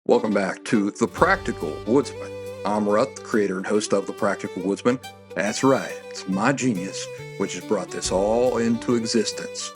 Welcome back to The Practical Woodsman. I'm Rut, the creator and host of The Practical Woodsman. That's right, it's my genius which has brought this all into existence.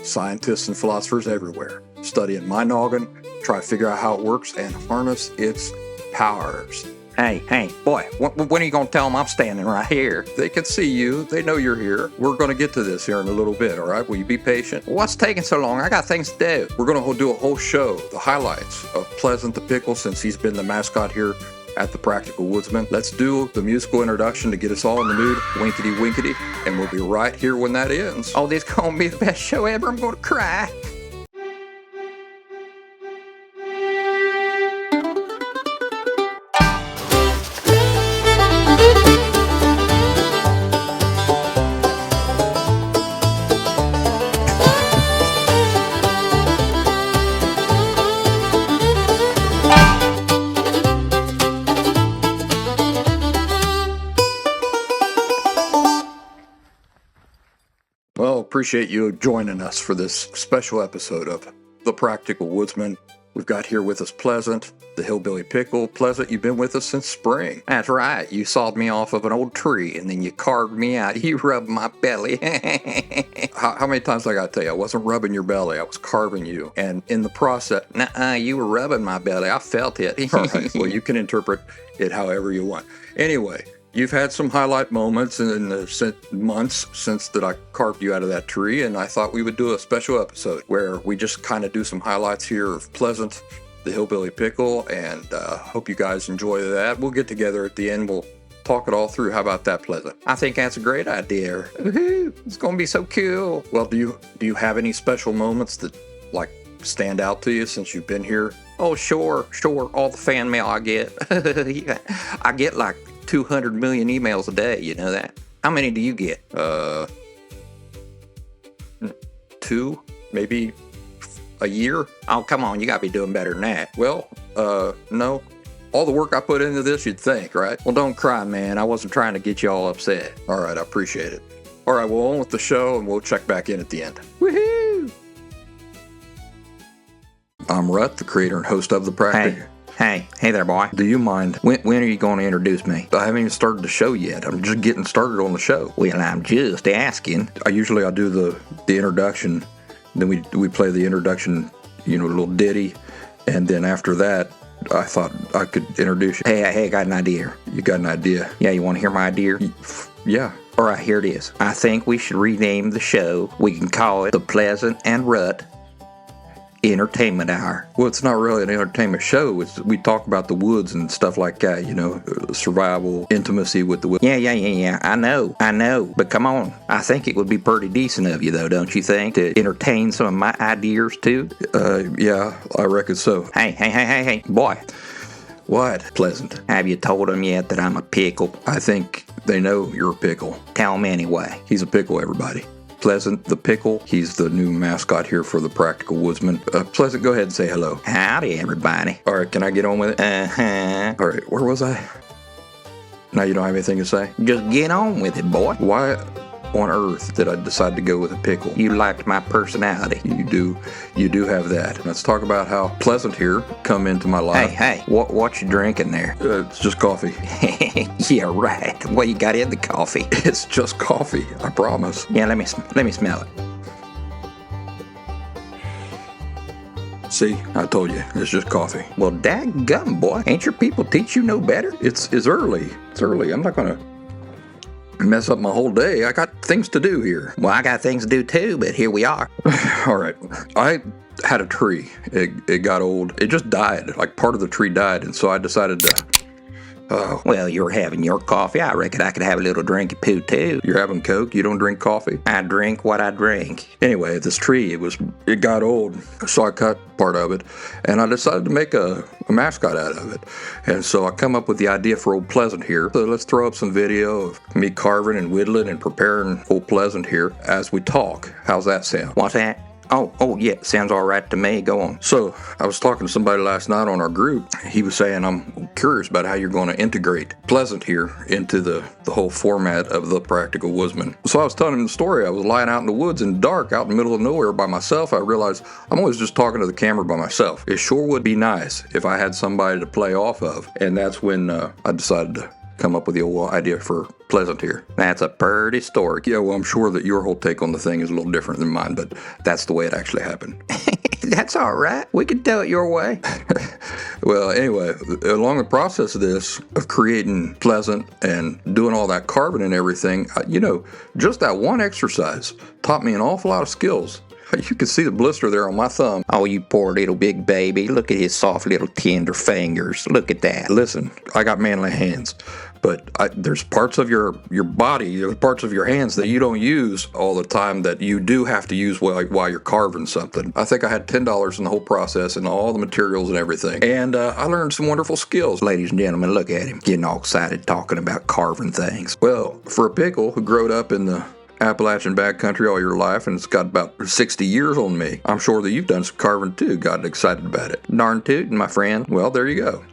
Scientists and philosophers everywhere studying my noggin, try to figure out how it works and harness its powers. Hey, boy, when are you going to tell them I'm standing right here? They can see you. They know you're here. We're going to get to this here in a little bit, all right? Will you be patient? What's taking so long? I got things to do. We're going to do a whole show, the highlights of Pleasant the Pickle, since he's been the mascot here at the Practical Woodsman. Let's do the musical introduction to get us all in the mood, winkety winkety, and we'll be right here when that ends. Oh, this is going to be the best show ever. I'm going to cry. Well, appreciate you joining us for this special episode of The Practical Woodsman. We've got here with us Pleasant, the Hillbilly Pickle. Pleasant, you've been with us since spring. That's right. You sawed me off of an old tree, and then you carved me out. You rubbed my belly. How many times I got to tell you, I wasn't rubbing your belly, I was carving you. And in the process... Nuh-uh, you were rubbing my belly. I felt it. All right, well, you can interpret it however you want. Anyway, you've had some highlight moments in the months since that I carved you out of that tree, and I thought we would do a special episode where we just kind of do some highlights here of Pleasant, the Hillbilly Pickle, and hope you guys enjoy that. We'll get together at the end. We'll talk it all through. How about that, Pleasant? I think that's a great idea. Woohoo! It's going to be so cool. Well, do you have any special moments that, like, stand out to you since you've been here? Oh, sure. All the fan mail I get. Yeah. I get like 200 million emails a day, you know that? How many do you get? 2, maybe a year. Oh, come on, you gotta be doing better than that. Well, no. All the work I put into this, you'd think, right? Well, don't cry, man. I wasn't trying to get you all upset. All right, I appreciate it. All right, well, on with the show, and we'll check back in at the end. Woohoo! I'm Rut, the creator and host of The Practical. Hey there, boy. Do you mind? When are you going to introduce me? I haven't even started the show yet. I'm just getting started on the show. Well, I'm just asking. I usually do the introduction, then we play the introduction, a little ditty, and then after that, I thought I could introduce you. Hey, I got an idea. You got an idea? Yeah, you want to hear my idea? Yeah. All right, here it is. I think we should rename the show. We can call it The Pleasant and Rut Entertainment Hour. Well, it's not really an entertainment show. We talk about the woods and stuff like that, survival, intimacy with the woods. Yeah. I know. But come on. I think it would be pretty decent of you, though, don't you think, to entertain some of my ideas, too? Yeah, I reckon so. Hey, boy. What? Pleasant. Have you told them yet that I'm a pickle? I think they know you're a pickle. Tell them anyway. He's a pickle, everybody. Pleasant the Pickle. He's the new mascot here for the Practical Woodsman. Pleasant, go ahead and say hello. Howdy, everybody. All right, can I get on with it? Uh-huh. All right, where was I? Now you don't have anything to say? Just get on with it, boy. Why on earth did I decide to go with a pickle? You liked my personality. You do have that. Let's talk about how Pleasant here come into my life. Hey, what you drinking there? It's just coffee. Yeah, right. What you got in the coffee? It's just coffee, I promise. Yeah, let me smell it. See, I told you, it's just coffee. Well, dadgum, boy. Ain't your people teach you no better? It's early. It's early. I'm not gonna mess up my whole day. I got things to do here. Well, I got things to do too, but here we are. All right. I had a tree. It got old. It just died. Like part of the tree died, and so I decided to... Well, you're having your coffee. I reckon I could have a little drink of poo too. You're having Coke? You don't drink coffee? I drink what I drink. Anyway, this tree, it got old, so I cut part of it, and I decided to make a mascot out of it. And so I come up with the idea for Old Pleasant here. So let's throw up some video of me carving and whittling and preparing Old Pleasant here as we talk. How's that sound? What's that? Oh, yeah, sounds all right to me. Go on. So, I was talking to somebody last night on our group. He was saying I'm curious about how you're going to integrate Pleasant here into the whole format of the Practical Woodsman. So I was telling him the story. I was lying out in the woods in the dark, out in the middle of nowhere by myself. I realized I'm always just talking to the camera by myself. It sure would be nice if I had somebody to play off of. And that's when I decided to come up with the old idea for Pleasant here. That's a pretty story. Yeah, well, I'm sure that your whole take on the thing is a little different than mine, but that's the way it actually happened. That's all right. We can tell it your way. Well, anyway, along the process of this, of creating Pleasant and doing all that carving and everything, just that one exercise taught me an awful lot of skills. You can see the blister there on my thumb. Oh, you poor little big baby. Look at his soft little tender fingers. Look at that. Listen, I got manly hands, but there's parts of your body, parts of your hands that you don't use all the time that you do have to use while you're carving something. I think I had $10 in the whole process and all the materials and everything. And I learned some wonderful skills. Ladies and gentlemen, look at him getting all excited talking about carving things. Well, for a pickle who growed up in the Appalachian backcountry all your life, and it's got about 60 years on me, I'm sure that you've done some carving too, gotten excited about it. Darn tootin', my friend. Well, there you go.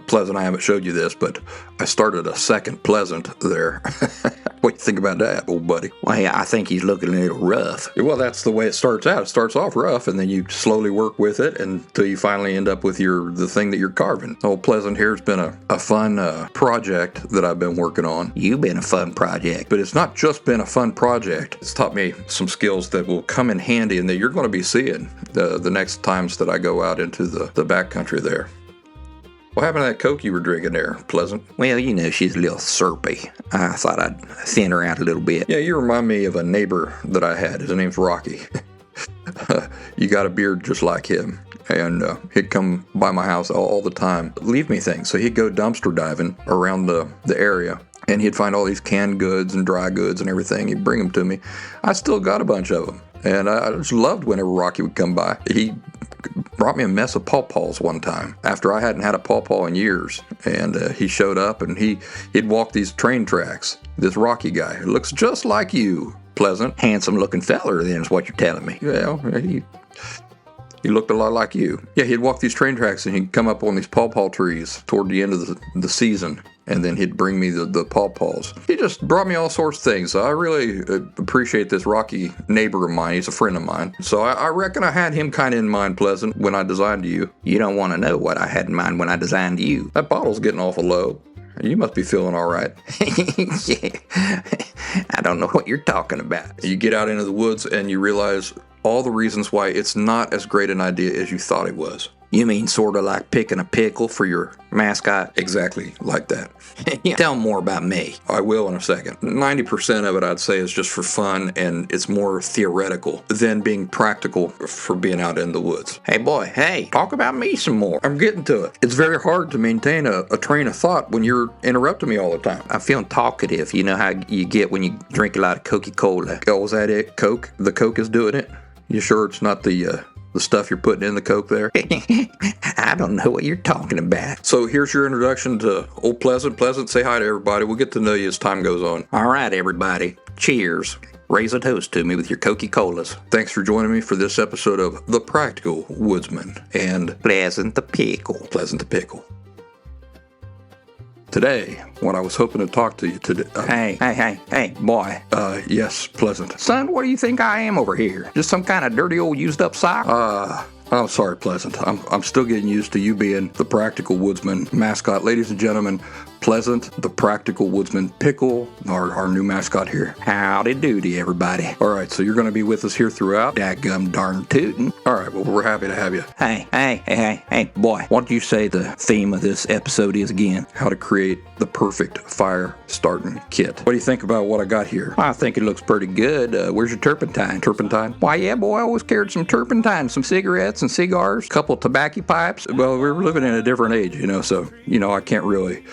Pleasant, I haven't showed you this, but I started a second Pleasant there. What do you think about that, old buddy? Well, yeah, I think he's looking a little rough. Well, that's the way it starts out. It starts off rough, and then you slowly work with it until you finally end up with the thing that you're carving. Old Pleasant here has been a fun project that I've been working on. You've been a fun project. But it's not just been a fun project. It's taught me some skills that will come in handy and that you're going to be seeing the next times that I go out into the backcountry there. What happened to that Coke you were drinking there, Pleasant? Well, she's a little syrupy. I thought I'd thin her out a little bit. Yeah, you remind me of a neighbor that I had. His name's Rocky. You got a beard just like him. And he'd come by my house all the time, leave me things. So he'd go dumpster diving around the area, and he'd find all these canned goods and dry goods and everything. He'd bring them to me. I still got a bunch of them. And I just loved whenever Rocky would come by. He brought me a mess of pawpaws one time after I hadn't had a pawpaw in years. And he showed up and he'd walk these train tracks. This Rocky guy who looks just like you, Pleasant. Handsome looking feller, then, is what you're telling me. Well, he looked a lot like you. Yeah, he'd walk these train tracks and he'd come up on these pawpaw trees toward the end of the season. And then he'd bring me the pawpaws. He just brought me all sorts of things. So I really appreciate this Rocky neighbor of mine. He's a friend of mine. So I reckon I had him kind of in mind, Pleasant, when I designed you. You don't want to know what I had in mind when I designed you. That bottle's getting awful low. You must be feeling all right. Yeah. I don't know what you're talking about. You get out into the woods and you realize all the reasons why it's not as great an idea as you thought it was. You mean sort of like picking a pickle for your mascot? Exactly like that. Yeah. Tell more about me. I will in a second. 90% of it I'd say is just for fun, and it's more theoretical than being practical for being out in the woods. Hey boy, hey, talk about me some more. I'm getting to it. It's very hard to maintain a train of thought when you're interrupting me all the time. I'm feeling talkative. You know how you get when you drink a lot of Coca-Cola. Oh, was that it? Coke? The Coke is doing it? You sure it's not the stuff you're putting in the Coke there? I don't know what you're talking about. So here's your introduction to old Pleasant. Pleasant, say hi to everybody. We'll get to know you as time goes on. All right, everybody. Cheers. Raise a toast to me with your Coca-Colas. Thanks for joining me for this episode of The Practical Woodsman and Pleasant the Pickle. Pleasant the Pickle. Today, what I was hoping to talk to you today... Hey, boy. Yes, Pleasant. Son, what do you think I am over here? Just some kind of dirty old used up sock? I'm sorry, Pleasant. I'm still getting used to you being the Practical Woodsman mascot. Ladies and gentlemen, Pleasant, the Practical Woodsman Pickle, our new mascot here. Howdy doody, everybody. All right, so you're going to be with us here throughout? Dadgum darn tootin'. All right, well, we're happy to have you. Hey, boy. What do you say the theme of this episode is again? How to create the perfect fire starting kit. What do you think about what I got here? I think it looks pretty good. Where's your turpentine? Turpentine? Why, yeah, boy, I always carried some turpentine, some cigarettes and cigars, a couple of tobacco pipes. Well, we're living in a different age, so, I can't really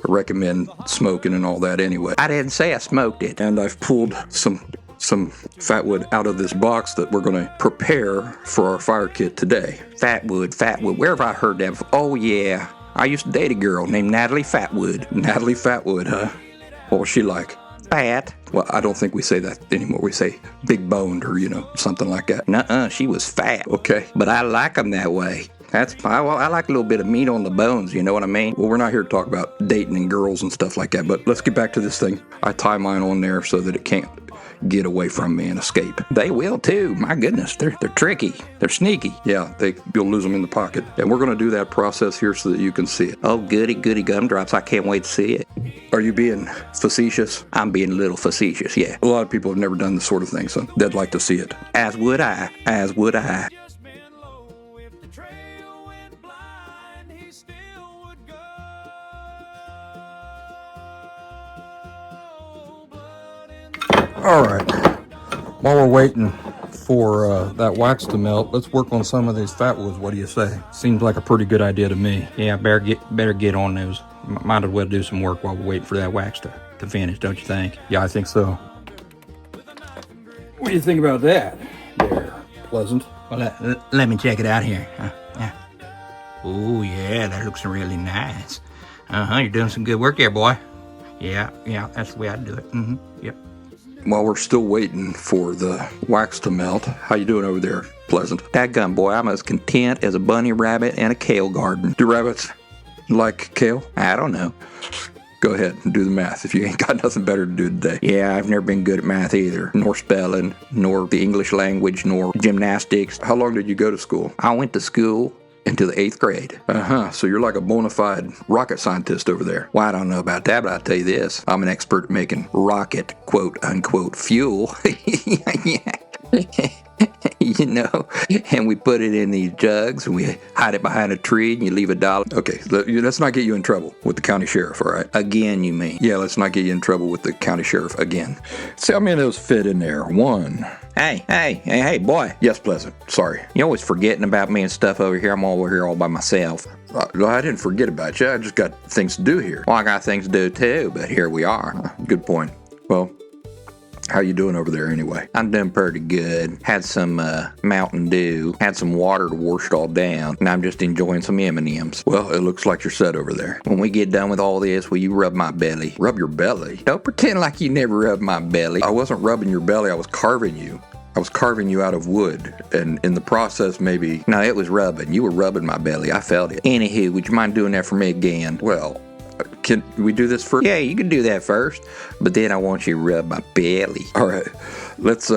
recommend smoking and all that anyway. I didn't say I smoked it. And I've pulled some fatwood out of this box that we're going to prepare for our fire kit today. Fatwood. Where have I heard that before? Oh, yeah. I used to date a girl named Natalie Fatwood. Natalie Fatwood, huh? What was she like? Fat. Well, I don't think we say that anymore. We say big boned or, something like that. Nuh-uh, she was fat. Okay. But I like them that way. Well, I like a little bit of meat on the bones, you know what I mean? Well, we're not here to talk about dating and girls and stuff like that, but let's get back to this thing. I tie mine on there so that it can't get away from me and escape. They will too. My goodness, they're tricky. They're sneaky. Yeah, you'll lose them in the pocket. And we're going to do that process here so that you can see it. Oh, goody gumdrops. I can't wait to see it. Are you being facetious? I'm being a little facetious, yeah. A lot of people have never done this sort of thing, so they'd like to see it. As would I. As would I. All right, while we're waiting for that wax to melt, let's work on some of these fat woods. What do you say? Seems like a pretty good idea to me. Yeah, better get on those. Might as well do some work while we're waiting for that wax to finish, don't you think? Yeah, I think so. What do you think about that? There, Pleasant. Well, let me check it out here. Yeah. Oh, yeah, that looks really nice. You're doing some good work there, boy. Yeah, that's the way I do it. Yep. While we're still waiting for the wax to melt, how you doing over there, Pleasant? Dadgum, boy, I'm as content as a bunny rabbit in a kale garden. Do rabbits like kale? I don't know. Go ahead and do the math if you ain't got nothing better to do today. Yeah, I've never been good at math either, nor spelling, nor the English language, nor gymnastics. How long did you go to school? I went to school into the 8th grade. So you're like a bona fide rocket scientist over there. Well, I don't know about that, but I'll tell you this. I'm an expert at making rocket, quote unquote, fuel. You know, and we put it in these jugs and we hide it behind a tree and you leave $1. Okay, let's not get you in trouble with the county sheriff, all right? Again, you mean? Yeah, let's not get you in trouble with the county sheriff again. See how many of those fit in there? One. Hey, boy. Yes, Pleasant. Sorry. You're always forgetting about me and stuff over here. I'm over here all by myself. I didn't forget about you. I just got things to do here. Well, I got things to do too, but here we are. Good point. Well, how you doing over there anyway? I'm doing pretty good. Had some Mountain Dew, had some water to wash it all down, and I'm just enjoying some M&Ms. Well, it looks like you're set over there. When we get done with all this, will you rub my belly? Rub your belly? Don't pretend like you never rubbed my belly. I wasn't rubbing your belly. I was carving you. I was carving you out of wood, and in the process, maybe... No, it was rubbing. You were rubbing my belly. I felt it. Anywho, would you mind doing that for me again? Well... Can we do this first? Yeah, you can do that first, but then I want you to rub my belly. All right, let's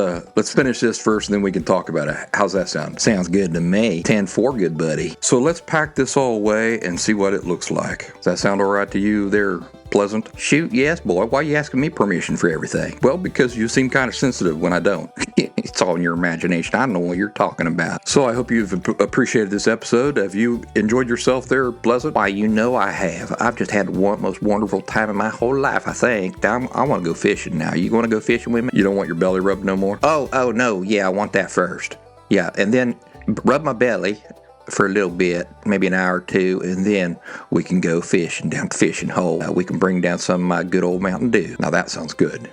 finish this first, and then we can talk about it. How's that sound? Sounds good to me. 10-4, good buddy. So let's pack this all away and see what it looks like. Does that sound all right to you there, Pleasant? Shoot, yes, boy. Why are you asking me permission for everything? Well, because you seem kind of sensitive when I don't. It's all in your imagination. I don't know what you're talking about. So I hope you've appreciated this episode. Have you enjoyed yourself there, Pleasant? Why, you know I have. I've just had one most wonderful time in my whole life, I think. I want to go fishing now. You want to go fishing with me? You don't want your belly rubbed no more? Oh, no. Yeah, I want that first. Yeah, and then rub my belly for a little bit, maybe an hour or two, and then we can go fishing down the fishing hole. We can bring down some of my good old Mountain Dew. Now that sounds good.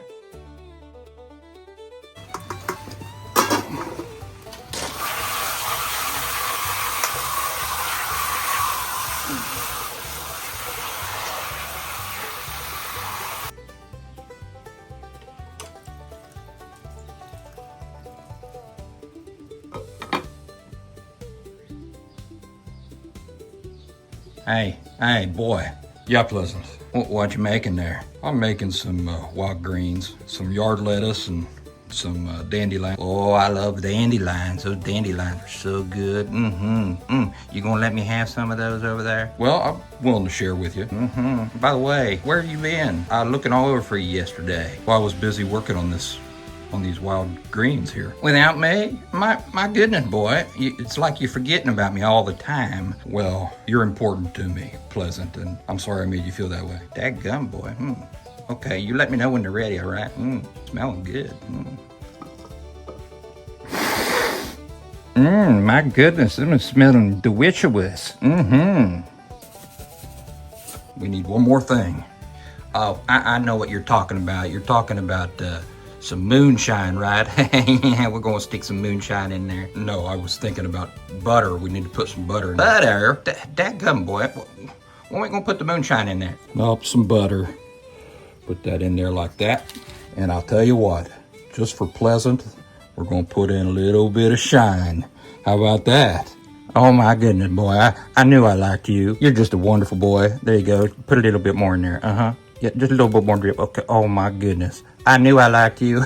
Hey, boy. Yeah, Pleasant. What you making there? I'm making some wild greens, some yard lettuce, and some dandelion. Oh, I love dandelions. Those dandelions are so good. You gonna let me have some of those over there? Well, I'm willing to share with you. By the way, where have you been? I was looking all over for you yesterday. Well, I was busy working on these wild greens here. Without me? My goodness, boy. It's like you're forgetting about me all the time. Well, you're important to me, Pleasant, and I'm sorry I made you feel that way. Dadgum, boy. Okay, you let me know when they're ready, all right? Smelling good. My goodness, them is smelling delicious. We need one more thing. Oh, I know what you're talking about. You're talking about some moonshine, right? Yeah, we're gonna stick some moonshine in there. No, I was thinking about butter. We need to put some butter in there. Butter? Dadgum, boy. When are we gonna put the moonshine in there? Nope, some butter. Put that in there like that. And I'll tell you what, just for Pleasant, we're gonna put in a little bit of shine. How about that? Oh my goodness, boy. I knew I liked you. You're just a wonderful boy. There you go. Put a little bit more in there. Uh-huh. Yeah, just a little bit more drip. Okay. Oh my goodness. I knew I liked you.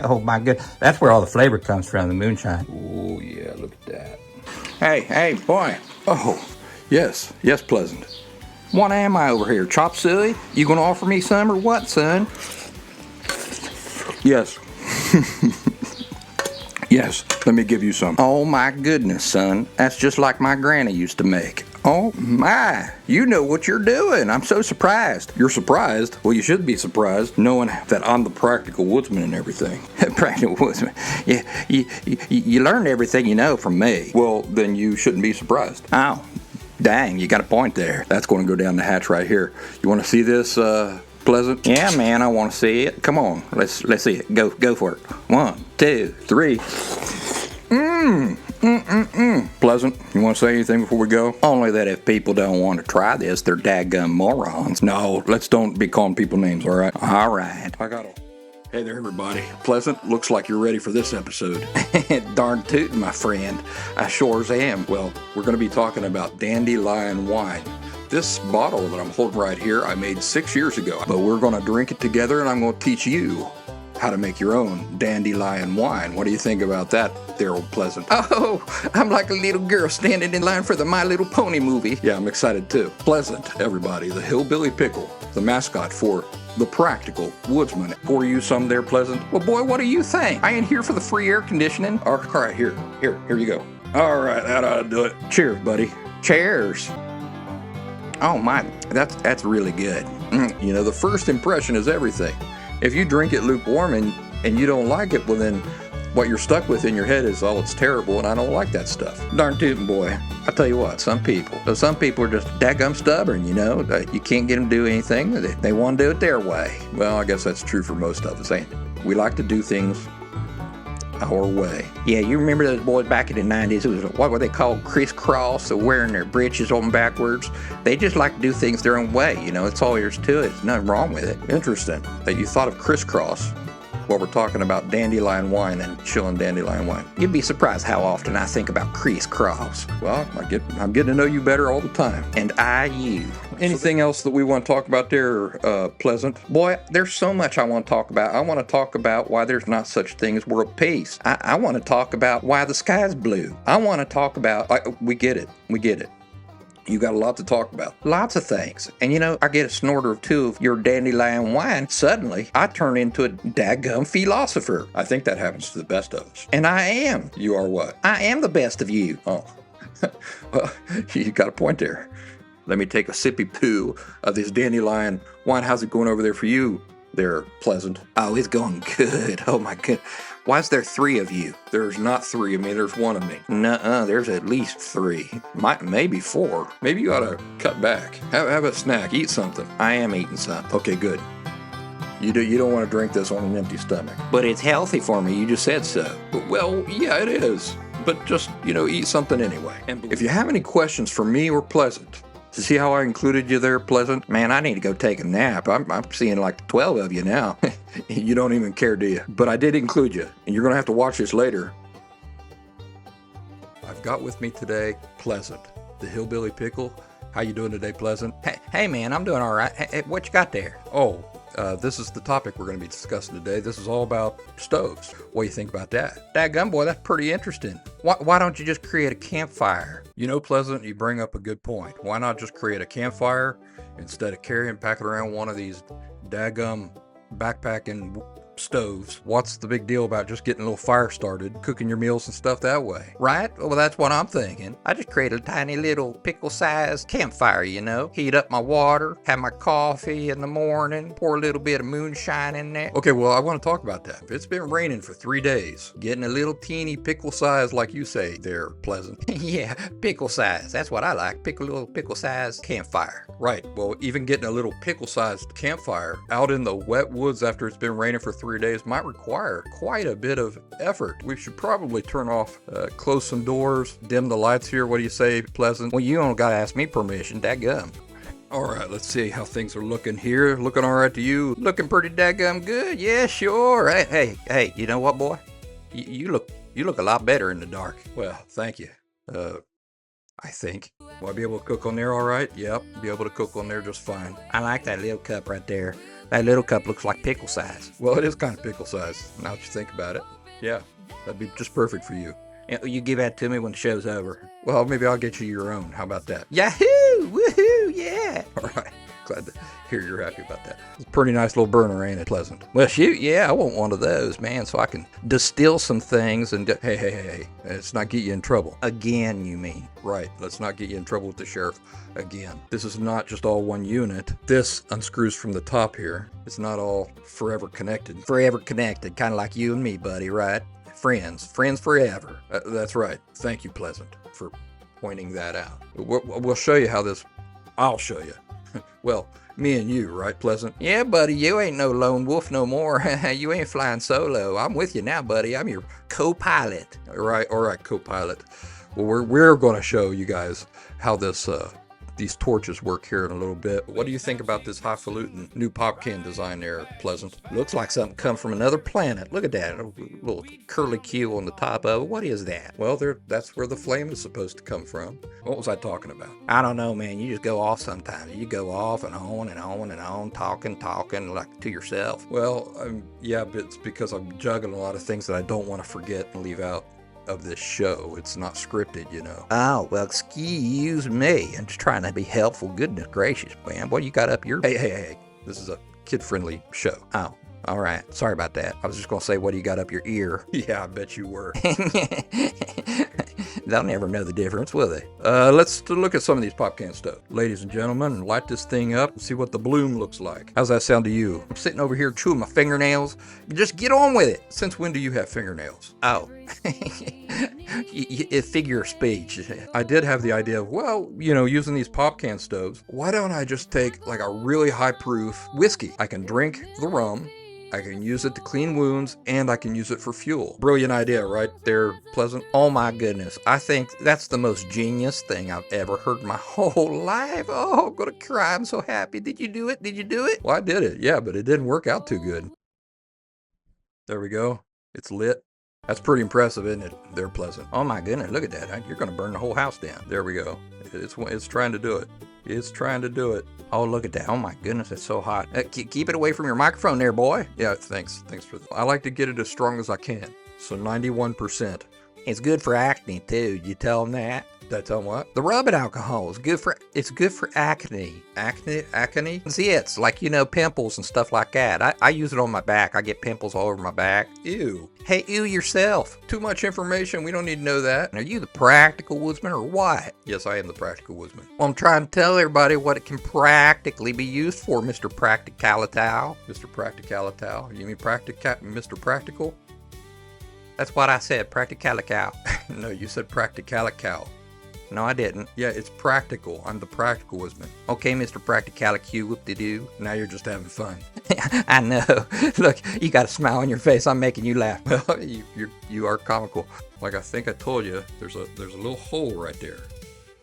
Oh my goodness. That's where all the flavor comes from, the moonshine. Oh yeah, look at that. Hey, boy. Oh, yes, Pleasant. What am I over here? Chop suey? You gonna offer me some or what, son? Yes. Yes, let me give you some. Oh my goodness, son. That's just like my granny used to make. Oh my, you know what you're doing. I'm so surprised. You're surprised? Well, you should be surprised knowing that I'm the Practical Woodsman and everything. Practical Woodsman. Yeah, you learned everything you know from me. Well, then you shouldn't be surprised. Oh, dang, you got a point there. That's going to go down the hatch right here. You want to see this, Pleasant? Yeah, man, I want to see it. Come on, let's see it. Go for it. 1, 2, 3. Pleasant, you want to say anything before we go? Only that if people don't want to try this, they're dadgum morons. No, let's don't be calling people names, all right? All right. I got it. Hey there, everybody. Pleasant, looks like you're ready for this episode. Darn tootin', my friend. I sure as am. Well, we're going to be talking about Dandelion wine. This bottle that I'm holding right here, I made 6 years ago. But we're going to drink it together, and I'm going to teach you how to make your own Dandelion wine. What do you think about that, there, old Pleasant? Oh, I'm like a little girl standing in line for the My Little Pony movie. Yeah, I'm excited too. Pleasant, everybody, the Hillbilly Pickle, the mascot for the Practical Woodsman. Pour you some there, Pleasant? Well, boy, what do you think? I ain't here for the free air conditioning. All right, here you go. All right, that ought to do it. Cheers, buddy. Cheers. Oh my, that's really good. You know, the first impression is everything. If you drink it lukewarm and you don't like it, well then what you're stuck with in your head is, oh, it's terrible and I don't like that stuff. Darn tootin', boy. I tell you what, some people are just daggum stubborn, you know. You can't get them to do anything. They want to do it their way. Well, I guess that's true for most of us, ain't it? We like to do things our way. Yeah, you remember those boys back in the 90s? It was, what were they called? Crisscross, so wearing their breeches on backwards. They just like to do things their own way, you know. It's all yours to it. There's nothing wrong with it. Interesting that you thought of crisscross while we're talking about Dandelion wine and chilling Dandelion wine. You'd be surprised how often I think about crisscross. Well, I'm getting to know you better all the time. And I you. Anything else that we want to talk about there, Pleasant? Boy, there's so much I want to talk about. I want to talk about why there's not such thing as world peace. I want to talk about why the sky's blue. I want to talk about... We get it. You got a lot to talk about. Lots of things. And you know, I get a snorter or two of your Dandelion wine. Suddenly, I turn into a daggum philosopher. I think that happens to the best of us. And I am. You are what? I am the best of you. Oh. Well, you got a point there. Let me take a sippy poo of this Dandelion wine. How's it going over there for you there, Pleasant? Oh, it's going good. Oh my goodness. Why is there 3 of you? There's not 3 of me, there's 1 of me. Nuh-uh, there's at least 3. Maybe 4. Maybe you ought to cut back. Have a snack, eat something. I am eating something. Okay, good. You don't want to drink this on an empty stomach. But it's healthy for me, you just said so. Well, yeah, it is. But just, eat something anyway. And if you have any questions for me or Pleasant, to see how I included you there, Pleasant? Man, I need to go take a nap. I'm seeing like 12 of you now. You don't even care, do you? But I did include you, and you're going to have to watch this later. I've got with me today Pleasant, the Hillbilly Pickle. How you doing today, Pleasant? Hey man, I'm doing all right. Hey, what you got there? Oh, this is the topic we're going to be discussing today. This is all about stoves. What do you think about that? Daggum, boy, that's pretty interesting. Why don't you just create a campfire? You know, Pleasant, you bring up a good point. Why not just create a campfire instead of packing around one of these daggum backpacking stoves? What's the big deal about just getting a little fire started, cooking your meals and stuff that way? Right? Well, that's what I'm thinking. I just create a tiny little pickle-sized campfire, you know? Heat up my water, have my coffee in the morning, pour a little bit of moonshine in there. Okay, well, I want to talk about that. It's been raining for 3 days. Getting a little teeny pickle size, like you say there, Pleasant. Yeah, pickle size. That's what I like. Little pickle-sized campfire. Right. Well, even getting a little pickle-sized campfire out in the wet woods after it's been raining for 3 days might require quite a bit of effort. We should probably turn off, close some doors, dim the lights here. What do you say, Pleasant? Well, you don't gotta ask me permission. Daggum. All right, let's see how things are looking here. Looking all right to you? Looking pretty daggum good. Yeah, sure. Hey, you know what, boy? You look a lot better in the dark. Well, thank you. I think. Will I be able to cook on there all right? Yep, be able to cook on there just fine. I like that little cup right there. That little cup looks like pickle size. Well, it is kind of pickle size, now that you think about it. Yeah, that'd be just perfect for you. You give that to me when the show's over. Well, maybe I'll get you your own. How about that? Yahoo! Woohoo! Yeah! All right. Glad to hear you're happy about that. It's a pretty nice little burner, ain't it? Pleasant. Well, shoot, yeah, I want one of those, man, so I can distill some things and... Hey. Let's not get you in trouble. Again, you mean? Right. Let's not get you in trouble with the sheriff again. This is not just all one unit. This unscrews from the top here. It's not all forever connected. Forever connected, kind of like you and me, buddy, right? Friends forever. That's right. Thank you, Pleasant, for pointing that out. We'll show you how this... I'll show you. Well, me and you, right, Pleasant? Yeah, buddy, you ain't no lone wolf no more. You ain't flying solo. I'm with you now, buddy. I'm your co-pilot. All right, co-pilot. Well, we're going to show you guys how this these torches work here in a little bit. What do you think about this highfalutin new pop can design there, Pleasant? Looks like something come from another planet. Look at that, a little curly Q on the top of it. What is that? Well, that's where the flame is supposed to come from. What was I talking about? I don't know, man. You just go off sometimes. You go off and on and on and on, talking like to yourself. Well, yeah, but it's because I'm juggling a lot of things that I don't want to forget and leave out of this show. It's not scripted, you know. Oh, well, excuse me. I'm just trying to be helpful. Goodness gracious, man. What you got up your... Hey. This is a kid-friendly show. Oh, all right. Sorry about that. I was just going to say, what do you got up your ear? Yeah, I bet you were. They'll never know the difference, will they? Let's look at some of these pop can stoves. Ladies and gentlemen, light this thing up and see what the bloom looks like. How's that sound to you? I'm sitting over here chewing my fingernails. Just get on with it. Since when do you have fingernails? Oh. Figure of speech. I did have the idea of, well, using these pop can stoves, why don't I just take like a really high proof whiskey? I can drink the rum, I can use it to clean wounds, and I can use it for fuel. Brilliant idea, right there, Pleasant? Oh my goodness. I think that's the most genius thing I've ever heard in my whole life. Oh, I'm gonna cry. I'm so happy. Did you do it? Well, I did it, yeah, but it didn't work out too good. There we go. It's lit. That's pretty impressive, isn't it? They're Pleasant. Oh my goodness, look at that. You're gonna burn the whole house down. There we go. It's trying to do it. It's trying to do it. Oh, look at that. Oh my goodness, it's so hot. Keep it away from your microphone there, boy. Yeah, thanks for that. I like to get it as strong as I can. So 91%. It's good for acne too. You tell them that. Did I tell them what? The rubbing alcohol is good for acne. Acne? Zits, like pimples and stuff like that. I use it on my back. I get pimples all over my back. Ew. Hey, ew yourself. Too much information. We don't need to know that. Are you the Practical Woodsman or what? Yes, I am the Practical Woodsman. Well, I'm trying to tell everybody what it can practically be used for, Mr. Practicalitow. Mr. Practicalitow? You mean Mr. Practical? That's what I said, Practicalicow. No, you said Practicalicow. No, I didn't. Yeah, it's practical. I'm the Practical Woodsman. Okay, Mr. Practicalicow, whoop-de-doo. Now you're just having fun. I know. Look, you got a smile on your face. I'm making you laugh. Well, you are comical. Like I think I told you, there's a little hole right there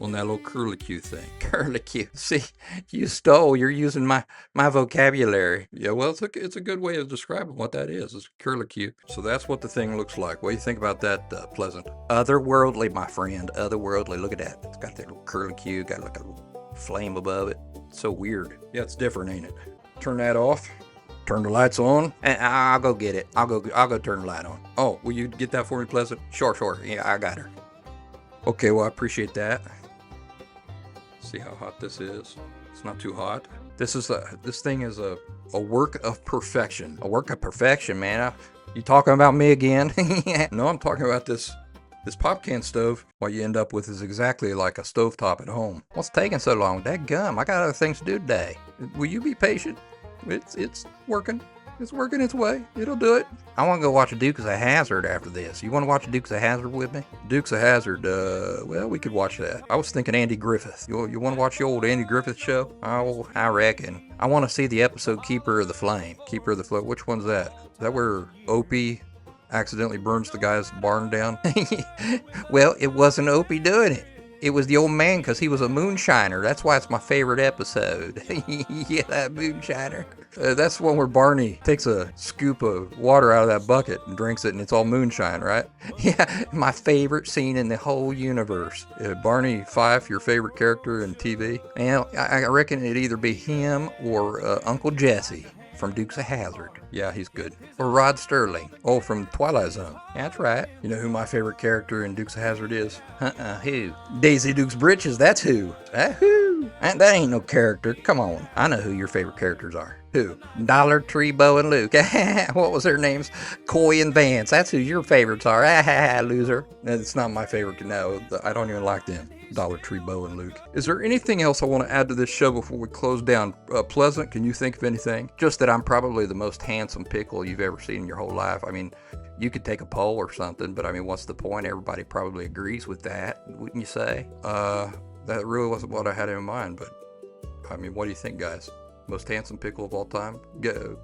on that little curlicue thing. Curlicue. See, you stole. You're using my vocabulary. Yeah, well, it's a good way of describing what that is. It's curlicue. So that's what the thing looks like. What do you think about that, Pleasant? Otherworldly, my friend. Otherworldly. Look at that. It's got that little curlicue. Got like a little flame above it. It's so weird. Yeah, it's different, ain't it? Turn that off. Turn the lights on. And I'll go get it. I'll go turn the light on. Oh, will you get that for me, Pleasant? Sure. Yeah, I got her. Okay, well, I appreciate that. See how hot this is. It's not too hot. This thing is a work of perfection. A work of perfection, man. You talking about me again? No, I'm talking about this pop can stove. What you end up with is exactly like a stovetop at home. What's taking so long? Dadgum, I got other things to do today. Will you be patient? It's working. It's working its way. It'll do it. I want to go watch Dukes of Hazzard after this. You want to watch Dukes of Hazzard with me? Dukes of Hazzard, well, we could watch that. I was thinking Andy Griffith. You want to watch the old Andy Griffith show? Oh, I reckon. I want to see the episode Keeper of the Flame. Keeper of the Flame. Which one's that? Is that where Opie accidentally burns the guy's barn down? Well, it wasn't Opie doing it. It was the old man because he was a moonshiner. That's why it's my favorite episode. Yeah, that moonshiner. That's the one where Barney takes a scoop of water out of that bucket and drinks it, and it's all moonshine, right? Yeah, my favorite scene in the whole universe. Barney Fife, your favorite character in TV? And I reckon it'd either be him or Uncle Jesse from Dukes of Hazzard. Yeah, he's good. Or Rod Sterling. Oh, from Twilight Zone. That's right. You know who my favorite character in Dukes of Hazzard is? Who? Daisy Duke's Britches, that's who. Who? That ain't no character. Come on. I know who your favorite characters are. Who? Dollar Tree, Bo, and Luke. What was their names? Coy and Vance. That's who your favorites are. Loser. It's not my favorite. No, I don't even like them. Dollar Tree, Bo, and Luke. Is there anything else I want to add to this show before we close down? Pleasant, can you think of anything? Just that I'm probably the most handsome pickle you've ever seen in your whole life. I mean, you could take a poll or something, but I mean, what's the point? Everybody probably agrees with that, wouldn't you say? That really wasn't what I had in mind, but I mean, what do you think, guys? Most handsome pickle of all time?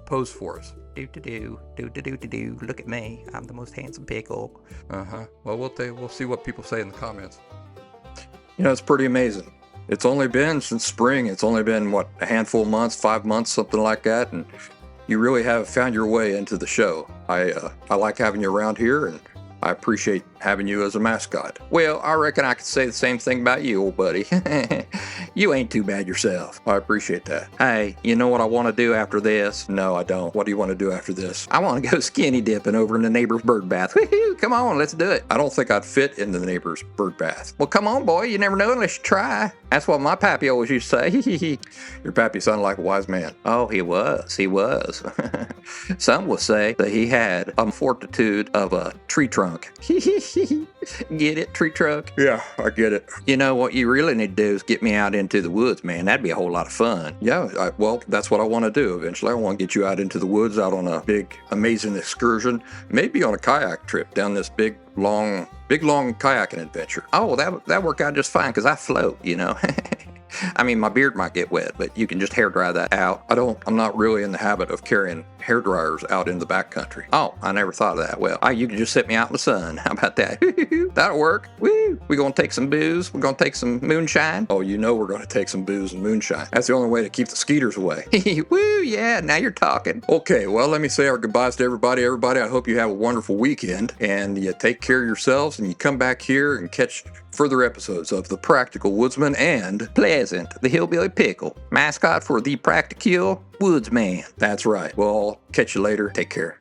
Pose for us. Do. Look at me. I'm the most handsome pickle. Well, we'll see what people say in the comments. You know, it's pretty amazing. It's only been since spring. It's only been, what, a handful of months, 5 months, something like that. And you really have found your way into the show. I like having you around here, and I appreciate having you as a mascot. Well, I reckon I could say the same thing about you, old buddy. You ain't too bad yourself. I appreciate that. Hey, you know what I want to do after this? No, I don't. What do you want to do after this? I want to go skinny dipping over in the neighbor's bird bath. Woo-hoo, come on, let's do it. I don't think I'd fit in the neighbor's bird bath. Well, come on, boy. You never know unless you try. That's what my pappy always used to say. Your pappy sounded like a wise man. Oh, he was. Some will say that he had a fortitude of a tree trunk. Get it, tree trunk? Yeah, I get it. You know, what you really need to do is get me out into the woods, man. That'd be a whole lot of fun. Yeah, well, that's what I want to do eventually. I want to get you out into the woods, out on a big, amazing excursion, maybe on a kayak trip down this big, long kayaking adventure. Oh, that work out just fine, because I float, you know. I mean, my beard might get wet, but you can just hair dry that out. I'm not really in the habit of carrying hair dryers out in the backcountry. Oh, I never thought of that. Well, you can just sit me out in the sun. How about that? That'll work. Woo! We're going to take some booze. We're going to take some moonshine. Oh, you know we're going to take some booze and moonshine. That's the only way to keep the skeeters away. Woo, yeah, now you're talking. Okay, well, let me say our goodbyes to everybody. Everybody, I hope you have a wonderful weekend, and you take care of yourselves, and you come back here and catch further episodes of The Practical Woodsman and Pleasant, the Hillbilly Pickle, mascot for the Practical Woodsman. That's right. Well, I'll catch you later. Take care.